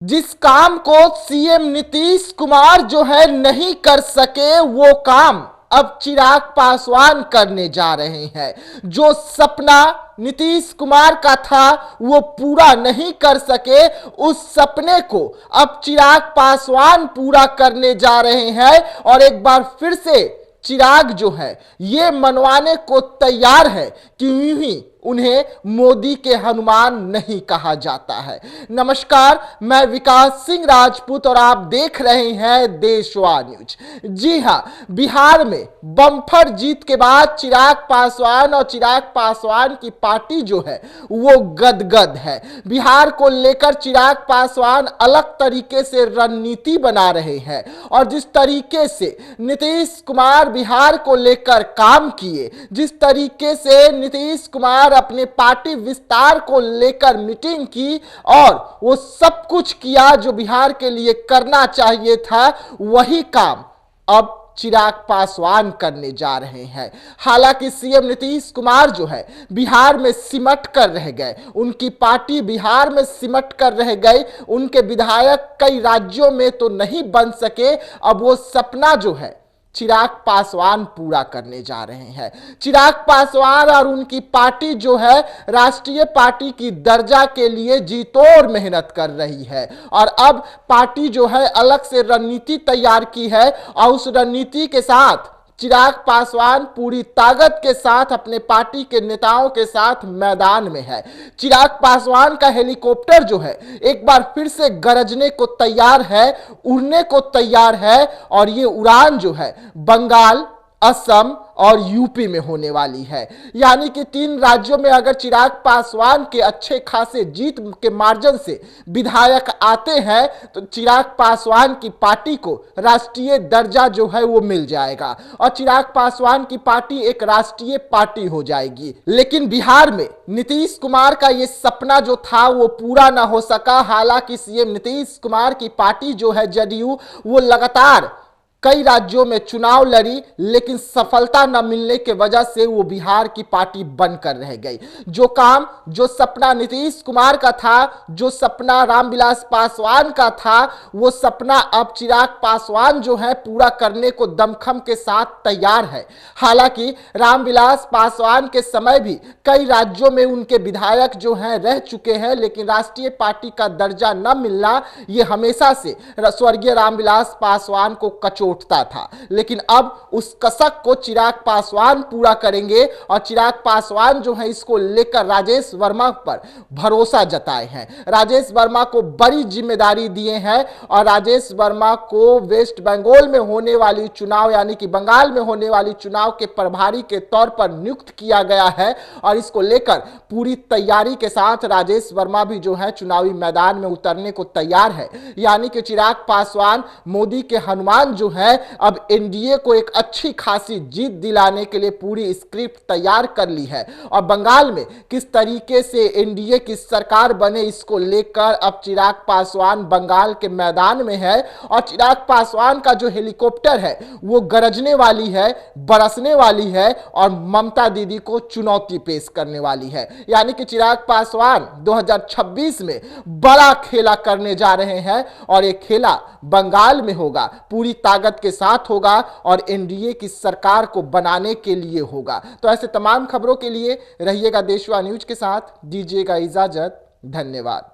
जिस काम को सीएम नीतीश कुमार जो है नहीं कर सके, वो काम अब चिराग पासवान करने जा रहे हैं। जो सपना नीतीश कुमार का था वो पूरा नहीं कर सके, उस सपने को अब चिराग पासवान पूरा करने जा रहे हैं। और एक बार फिर से चिराग जो है ये मनवाने को तैयार है कि यूं ही उन्हें मोदी के हनुमान नहीं कहा जाता है। नमस्कार, मैं विकास सिंह राजपूत और आप देख रहे हैं देशवा न्यूज। जी हां, बिहार में बम्पर जीत के बाद चिराग पासवान और चिराग पासवान की पार्टी जो है वो गदगद है। बिहार को लेकर चिराग पासवान अलग तरीके से रणनीति बना रहे हैं और जिस तरीके से नीतीश कुमार बिहार को लेकर काम किए, जिस तरीके से नीतीश कुमार अपने पार्टी विस्तार को लेकर मीटिंग की और वो सब कुछ किया जो बिहार के लिए करना चाहिए था, वही काम अब चिराग पासवान करने जा रहे हैं। हालांकि सीएम नीतीश कुमार जो है बिहार में सिमट कर रह गए, उनकी पार्टी बिहार में सिमट कर रह गई, उनके विधायक कई राज्यों में तो नहीं बन सके। अब वो सपना जो है चिराग पासवान पूरा करने जा रहे हैं। चिराग पासवान और उनकी पार्टी जो है राष्ट्रीय पार्टी की दर्जा के लिए जी तोड़ मेहनत कर रही है और अब पार्टी जो है अलग से रणनीति तैयार की है और उस रणनीति के साथ चिराग पासवान पूरी ताकत के साथ अपने पार्टी के नेताओं के साथ मैदान में है। चिराग पासवान का हेलीकॉप्टर जो है एक बार फिर से गरजने को तैयार है, उड़ने को तैयार है और ये उड़ान जो है बंगाल, असम और यूपी में होने वाली है। यानी कि 3 राज्यों में अगर चिराग पासवान के अच्छे खासे जीत के मार्जिन से विधायक आते हैं तो चिराग पासवान की पार्टी को राष्ट्रीय दर्जा जो है वो मिल जाएगा और चिराग पासवान की पार्टी एक राष्ट्रीय पार्टी हो जाएगी। लेकिन बिहार में नीतीश कुमार का ये सपना जो था वो पूरा ना हो सका। हालांकि सीएम नीतीश कुमार की पार्टी जो है जदयू, वो लगातार कई राज्यों में चुनाव लड़ी, लेकिन सफलता न मिलने के वजह से वो बिहार की पार्टी बनकर रह गई। जो काम, जो सपना नीतीश कुमार का था, जो सपना रामविलास पासवान का था, वो सपना अब चिराग पासवान जो है पूरा करने को दमखम के साथ तैयार है। हालांकि रामविलास पासवान के समय भी कई राज्यों में उनके विधायक जो हैं रह चुके हैं, लेकिन राष्ट्रीय पार्टी का दर्जा न मिलना ये हमेशा से स्वर्गीय रामविलास पासवान को उठता था। लेकिन अब उस कसक को चिराग पासवान पूरा करेंगे और चिराग पासवान जो है इसको लेकर राजेश वर्मा पर भरोसा जताए हैं। राजेश वर्मा को बड़ी जिम्मेदारी दिए हैं और राजेश वर्मा को वेस्ट बंगाल में होने वाली चुनाव यानी कि बंगाल में होने वाली चुनाव के प्रभारी के तौर पर नियुक्त किया गया है और इसको लेकर पूरी तैयारी के साथ राजेश वर्मा भी जो है चुनावी मैदान में उतरने को तैयार है। यानी कि चिराग पासवान मोदी के हनुमान जो है अब एनडीए को एक अच्छी खासी जीत दिलाने के लिए पूरी स्क्रिप्ट तैयार कर ली है और बंगाल में किस तरीके से एनडीए की सरकार बने इसको लेकर अब चिराग पासवान बंगाल के मैदान में है और चिराग पासवान का जो हेलीकॉप्टर है वो गरजने वाली है, बरसने वाली है और ममता दीदी को चुनौती पेश करने वाली है। यानी कि चिराग पासवान 2026 में बड़ा खेला करने जा रहे हैं और ये खेला बंगाल में होगा, पूरी ताकत के साथ होगा और एनडीए की सरकार को बनाने के लिए होगा। तो ऐसे तमाम खबरों के लिए रहिएगा देशवा न्यूज के साथ, दीजिएगा इजाजत। धन्यवाद।